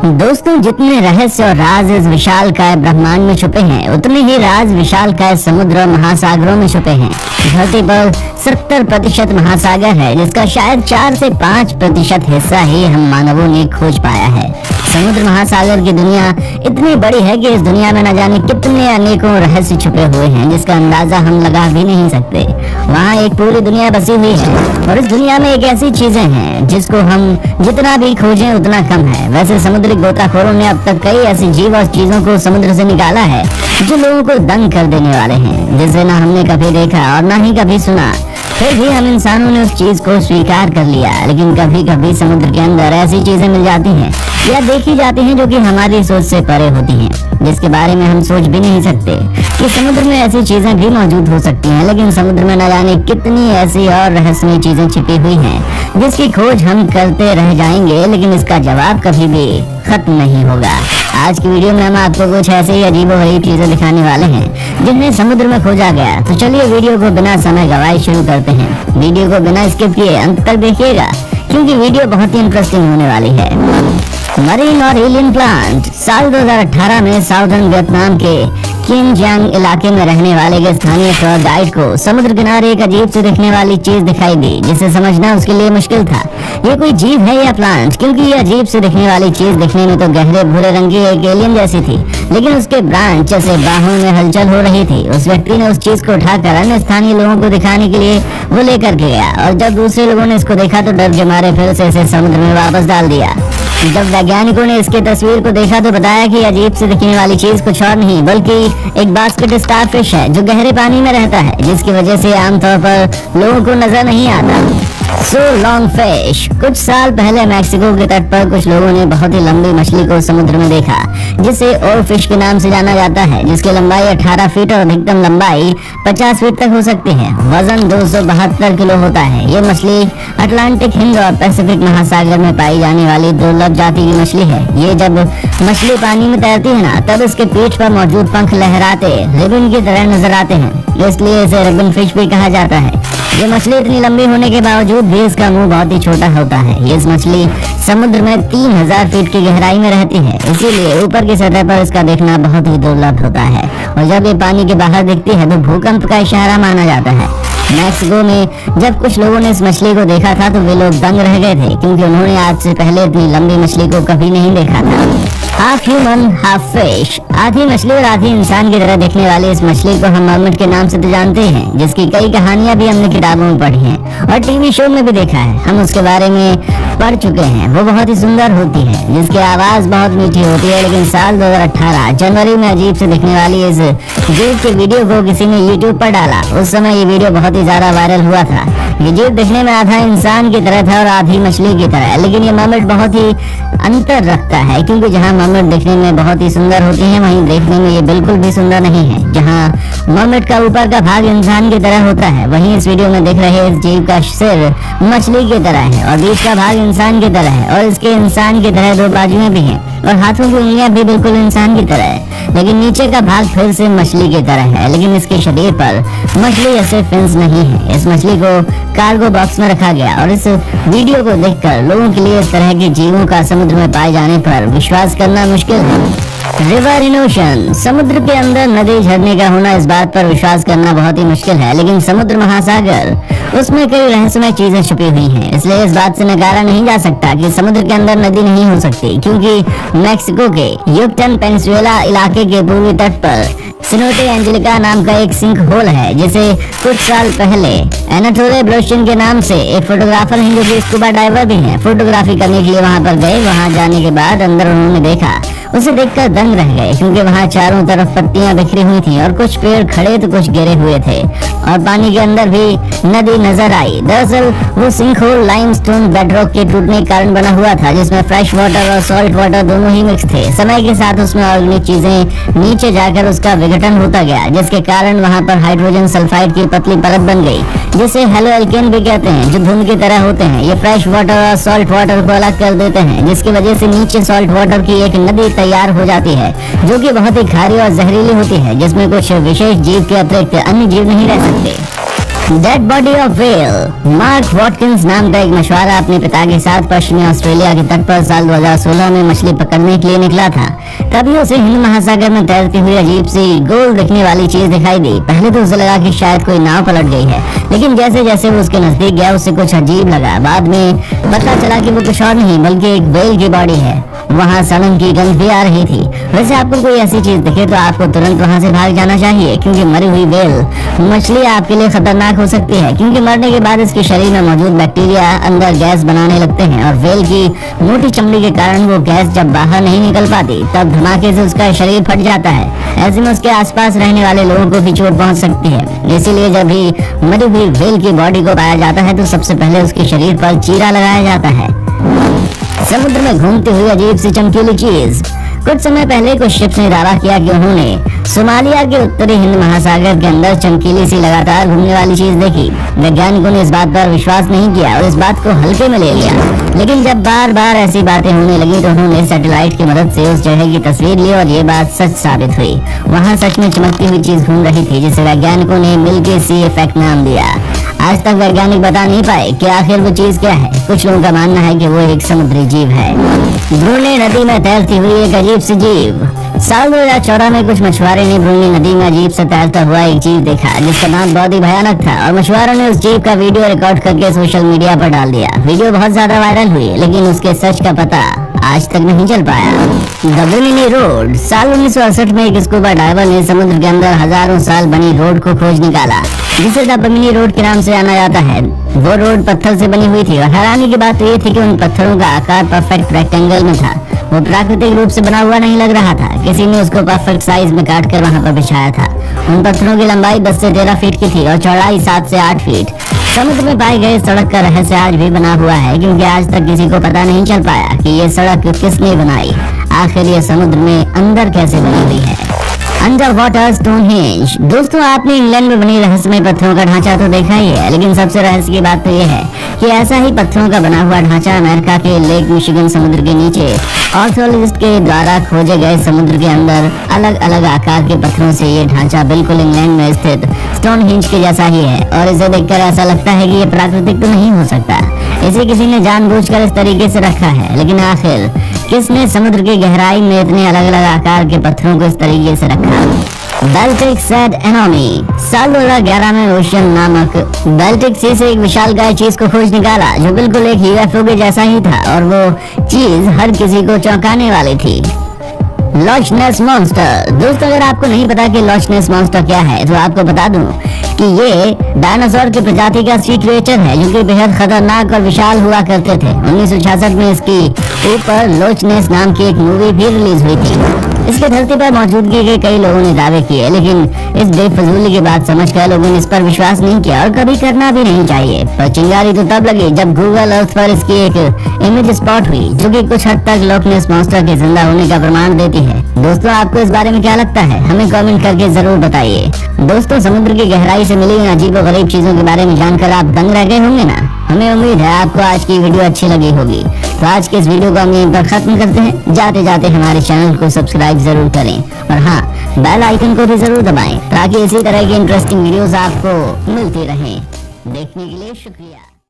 दोस्तों, जितने रहस्य और राज इस विशालकाय ब्रह्मांड में छुपे हैं, उतने ही राज विशालकाय समुद्र और महासागरों में छुपे हैं। धरती पर 70% महासागर है, जिसका शायद 4 से 5% हिस्सा ही हम मानवों ने खोज पाया है। समुद्र महासागर की दुनिया इतनी बड़ी है कि इस दुनिया में न जाने कितने अनेकों रहस्य छुपे हुए हैं, जिसका अंदाजा हम लगा भी नहीं सकते। वहाँ एक पूरी दुनिया बसी हुई है और इस दुनिया में एक ऐसी चीजें हैं जिसको हम जितना भी खोजें उतना कम है। वैसे समुद्री गोताखोरों ने अब तक कई ऐसी जीव और चीजों को समुद्र से निकाला है जो लोगों को दंग कर देने वाले हैं, जिसे ना हमने कभी देखा और ना ही कभी सुना। फिर भी हम इंसानों ने उस चीज को स्वीकार कर लिया। लेकिन कभी कभी समुद्र के अंदर ऐसी चीजें मिल जाती हैं या देखी जाती हैं जो कि हमारी सोच से परे होती हैं, जिसके बारे में हम सोच भी नहीं सकते कि समुद्र में ऐसी चीजें भी मौजूद हो सकती हैं। लेकिन समुद्र में न जाने कितनी ऐसी और रहस्यमय चीजें छिपी हुई हैं जिसकी खोज हम करते रह जाएंगे, लेकिन इसका जवाब कभी भी खत्म नहीं होगा। आज की वीडियो में हम आपको कुछ ऐसे ही अजीबोगरीब चीजें दिखाने वाले हैं जिन्हें समुद्र में खोजा गया। तो चलिए वीडियो को बिना समय गवाए शुरू करते हैं। वीडियो को बिना स्किप किए अंत तक देखिएगा, क्योंकि वीडियो बहुत ही इंटरेस्टिंग होने वाली है। मरीन और एलियन प्लांट। साल 2018 में साउदर्न वियतनाम के किनजियांग इलाके में रहने वाले एक स्थानीय टूर गाइड को समुद्र किनारे एक अजीब से दिखने वाली चीज दिखाई दी, जिसे समझना उसके लिए मुश्किल था। ये कोई जीव है या प्लांट, क्योंकि ये अजीब से दिखने वाली चीज दिखने में तो गहरे भूरे रंग की एक एलियन जैसी थी, लेकिन उसके ब्रांच जैसे बाहों में हलचल हो रही थी। उस व्यक्ति ने उस चीज को उठाकर अन्य स्थानीय लोगों को दिखाने के लिए वो लेकर के गया, और जब दूसरे लोगों ने इसको देखा तो डर के मारे फिर से इसे समुद्र में वापस डाल दिया। जब वैज्ञानिकों ने इसके तस्वीर को देखा तो बताया कि अजीब से दिखने वाली चीज कुछ और नहीं बल्कि एक बास्केट स्टारफिश है जो गहरे पानी में रहता है, जिसकी वजह से आमतौर पर लोगों को नजर नहीं आता। So long fish. कुछ साल पहले मैक्सिको के तट पर कुछ लोगों ने बहुत ही लंबी मछली को समुद्र में देखा, जिसे ओर फिश के नाम से जाना जाता है, जिसकी लंबाई 18 फीट और अधिकतम लंबाई 50 फीट तक हो सकती है। वजन 272 किलो होता है। ये मछली अटलांटिक, हिंद और पैसिफिक महासागर में पाई जाने वाली दुर्लभ जाति की मछली है। ये जब मछली पानी में तैरती है ना, तब इसके पीठ पर मौजूद पंख लहराते रिबन की तरह नजर आते हैं, इसलिए इसे रिबन फिश भी कहा जाता है। ये मछली इतनी लंबी होने के बावजूद भी इसका मुंह बहुत ही छोटा होता है। ये मछली समुद्र में 3000 फीट की गहराई में रहती है, इसीलिए ऊपर की सतह पर इसका देखना बहुत ही दुर्लभ होता है। और जब ये पानी के बाहर दिखती है तो भूकंप का इशारा माना जाता है। मैक्सिको में जब कुछ लोगों ने इस मछली को देखा था तो वे लोग दंग रह गए थे, क्योंकि उन्होंने आज से पहले इतनी लंबी मछली को कभी नहीं देखा था। Half human half fish. आधी मछली और आधी इंसान की तरह दिखने वाली इस मछली को हम मर्मेड के नाम से तो जानते हैं, जिसकी कई कहानियां भी हमने किताबों में पढ़ी हैं और टीवी शो में भी देखा है। हम उसके बारे में पढ़ चुके हैं। वो बहुत ही सुंदर होती है, जिसकी आवाज बहुत मीठी होती है। लेकिन साल 2018 जनवरी में अजीब से दिखने वाली इस जीव की वीडियो को किसी ने यूट्यूब पर डाला। उस समय ये वीडियो बहुत ही ज्यादा वायरल हुआ था। ये जीव दिखने में आधा इंसान की तरह था और आधी मछली की तरह, लेकिन ये मर्मेड बहुत ही अंतर रखता है, क्योंकि जहाँ मर्मेड दिखने में बहुत ही सुंदर होती है, वहीं देखने में ये बिल्कुल भी सुंदर नहीं है। जहाँ मर्मेड का ऊपर का भाग इंसान की तरह होता है, वहीं इस वीडियो में दिख रहे इस जीव का सिर मछली की तरह है और बीच का भाग इंसान की तरह है, और इसके इंसान की तरह 2 बाजुएं भी हैं और हाथों की उंगलियां भी बिल्कुल इंसान की तरह है, लेकिन नीचे का भाग फिर से मछली की तरह है। लेकिन इसके शरीर पर मछली जैसे फिन्स नहीं है। इस मछली को कार्गो बॉक्स में रखा गया और इस वीडियो को देखकर लोगों के लिए इस तरह के जीवों का समुद्र में पाए जाने पर विश्वास करना मुश्किल है। River in ocean. समुद्र के अंदर नदी झरने का होना, इस बात पर विश्वास करना बहुत ही मुश्किल है, लेकिन समुद्र महासागर, उसमें कई रहस्यमय चीजें छुपी हुई हैं। इसलिए इस बात से नकारा नहीं जा सकता कि समुद्र के अंदर नदी नहीं हो सकती, क्योंकि मैक्सिको के युक्टन पेनिनसुला इलाके के पूर्वी तट पर सिनोटे एंजेलिका नाम का एक सिंक होल है, जिसे कुछ साल पहले एनाटोले ब्लोशिन के नाम से एक फोटोग्राफर हैं जो कि स्कूबा डाइवर भी हैं, फोटोग्राफी करने के लिए वहां पर गए। वहां जाने के बाद अंदर उन्होंने देखा, उसे देखकर दंग रह गए, क्योंकि वहां चारों तरफ पत्तियां बिखरी हुई थी और कुछ पेड़ खड़े तो कुछ गिरे हुए थे और पानी के अंदर भी नदी नजर आई। दरअसल वो सिंक होल लाइमस्टोन बेडरॉक के टूटने के कारण बना हुआ था, जिसमें फ्रेश वाटर और सॉल्ट वाटर दोनों ही मिक्स थे। समय के साथ उसमें ऑर्गेनिक चीजें नीचे जाकर उसका विघटन होता गया, जिसके कारण वहां पर हाइड्रोजन सल्फाइड की पतली परत बन गई, जिसे हेलो एल्केन भी कहते हैं, जो धुंध की तरह होते हैं। ये फ्रेश वाटर और सॉल्ट वाटर को अलग कर देते हैं, जिसकी वजह से नीचे सॉल्ट वाटर की एक नदी तैयार हो जाती है, जो कि बहुत ही खारी और जहरीली होती है, जिसमें कुछ विशेष जीव के अतिरिक्त अन्य जीव नहीं रह सकते। Dead body of whale. Mark Watkins नाम का एक मछुआरा अपने पिता के साथ पश्चिमी ऑस्ट्रेलिया के तट पर साल 2016 में मछली पकड़ने के लिए निकला था। तभी उसे हिंद महासागर में तैरती हुई अजीब सी गोल दिखने वाली चीज दिखाई दी। पहले तो उसे लगा कि शायद कोई नाव पलट गई है, लेकिन जैसे जैसे वो उसके नजदीक गया उसे कुछ अजीब लगा। बाद में पता चला कि वो कुछ और नहीं बल्कि एक व्हेल की बॉडी है। वहाँ सड़न की गंध भी आ रही थी। वैसे आपको कोई ऐसी चीज दिखे तो आपको तुरंत वहाँ से भाग जाना चाहिए, क्योंकि मरी हुई व्हेल मछली आपके लिए खतरनाक हो सकती है, क्योंकि मरने के बाद इसके शरीर में मौजूद बैक्टीरिया अंदर गैस बनाने लगते हैं और व्हेल की मोटी चमड़ी के कारण वो गैस जब बाहर नहीं निकल पाती तब धमाके से उसका शरीर फट जाता है। ऐसे में उसके आसपास रहने वाले लोगों को भी चोट पहुंच सकती है। इसीलिए जब भी मरी हुई व्हेल की बॉडी को पाया जाता है तो सबसे पहले उसके शरीर पर चीरा लगाया जाता है। समुद्र में घूमती हुई अजीब सी चमकीली चीज। कुछ समय पहले कुछ शिप्स ने दावा किया कि उन्होंने सोमालिया के उत्तरी हिंद महासागर के अंदर चमकीली सी लगातार घूमने वाली चीज देखी। वैज्ञानिकों ने इस बात पर विश्वास नहीं किया और इस बात को हल्के में ले लिया, लेकिन जब बार बार ऐसी बातें होने लगी तो उन्होंने सैटेलाइट की मदद से उस जगह की तस्वीर ली और ये बात सच साबित हुई। वहाँ सच में चमकती हुई चीज घूम रही थी, जिसे वैज्ञानिकों ने मिल्की सी इफेक्ट नाम दिया। आज तक वैज्ञानिक बता नहीं पाए कि आखिर वो चीज क्या है। कुछ लोगों का मानना है कि वो एक समुद्री जीव है। ब्रूनी नदी में तैरती हुई एक अजीब सी जीव। साल 2014 में कुछ मछुआरे ने ब्रूनी नदी में अजीब से तैरता हुआ एक जीव देखा, जिसका नाम बहुत ही भयानक था और मछुआरों ने उस जीव का वीडियो रिकॉर्ड करके सोशल मीडिया पर डाल दिया। वीडियो बहुत ज्यादा वायरल हुई, लेकिन उसके सच का पता आज तक नहीं चल पाया। द बमिनी रोड। साल 1968 में एक स्कूबा डाइवर ने समुद्र के अंदर हजारों साल बनी रोड को खोज निकाला, जिसे द बमिनी रोड के नाम से जाना जाता है। वो रोड पत्थर से बनी हुई थी और हैरानी की बात तो ये थी कि उन पत्थरों का आकार परफेक्ट रेक्टेंगल में था। वो प्राकृतिक रूप से बना हुआ नहीं लग रहा था, किसी ने उसको परफेक्ट साइज में काट कर वहाँ पर बिछाया था। उन पत्थरों की लंबाई 10 से 13 फीट की थी और चौड़ाई 7 से 8 फीट। समुद्र में पाई गई सड़क का रहस्य आज भी बना हुआ है, क्योंकि आज तक किसी को पता नहीं चल पाया कि ये सड़क किसने बनाई। आखिर ये समुद्र में अंदर कैसे बनी हुई है। Under water Stonehenge. दोस्तों, आपने इंग्लैंड में बनी रहस्यमय पत्थरों का ढांचा तो देखा ही है, लेकिन सबसे रहस्य की बात तो ये है कि ऐसा ही पत्थरों का बना हुआ ढांचा अमेरिका के लेक मिशिगन समुद्र के नीचे आर्थरोलॉजिस्ट के द्वारा खोजे गए समुद्र के अंदर अलग अलग आकार के पत्थरों से ये ढांचा बिल्कुल इंग्लैंड में स्थित स्टोनहेंज के जैसा ही है और इसे देखकर ऐसा लगता है कि ये प्राकृतिक तो नहीं हो सकता। इसे किसी ने जानबूझकर इस तरीके से रखा है, लेकिन आखिर किसने समुद्र की गहराई में इतने अलग अलग आकार के पत्थरों को इस तरीके से रखा। Baltic sad anomie. साल 2011 में ओशियन नामक बेल्टिक सी से एक विशालकाय चीज को खोज निकाला, जो बिल्कुल एक यूएफओ के जैसा ही था और वो चीज हर किसी को चौंकाने वाली थी। लॉच नेस मॉन्स्टर। दोस्तों, अगर आपको नहीं पता कि लॉच नेस मॉन्स्टर क्या है तो आपको बता दूं कि ये डायनासोर की प्रजाति का सी क्रिएचर है, जो कि बेहद खतरनाक और विशाल हुआ करते थे। 1966 में इसकी ऊपर लॉच नेस नाम की एक मूवी भी रिलीज हुई थी। इसके धरती पर मौजूदगी के कई लोगों ने दावे किए, लेकिन इस बेफजूली की बात समझकर लोगों ने इस पर विश्वास नहीं किया और कभी करना भी नहीं चाहिए। पर चिंगारी तो तब लगी जब गूगल अर्थ पर इसकी एक इमेज स्पॉट हुई, जो कि कुछ हद तक लॉच नेस मॉन्स्टर के जिंदा होने का प्रमाण देती है। दोस्तों, आपको इस बारे में क्या लगता है? हमें कमेंट करके जरूर बताइए। दोस्तों, समुद्र की गहराई से मिली अजीब और गरीब चीजों के बारे में जानकर आप दंग रह गए होंगे ना। हमें उम्मीद है आपको आज की वीडियो अच्छी लगी होगी। तो आज के इस वीडियो को हम यहीं पर खत्म करते हैं। जाते जाते हमारे चैनल को सब्सक्राइब जरूर करें और हाँ, बेल आइकन को भी जरूर दबाएं, ताकि इसी तरह की इंटरेस्टिंग वीडियोस आपको मिलती रहें। देखने के लिए शुक्रिया।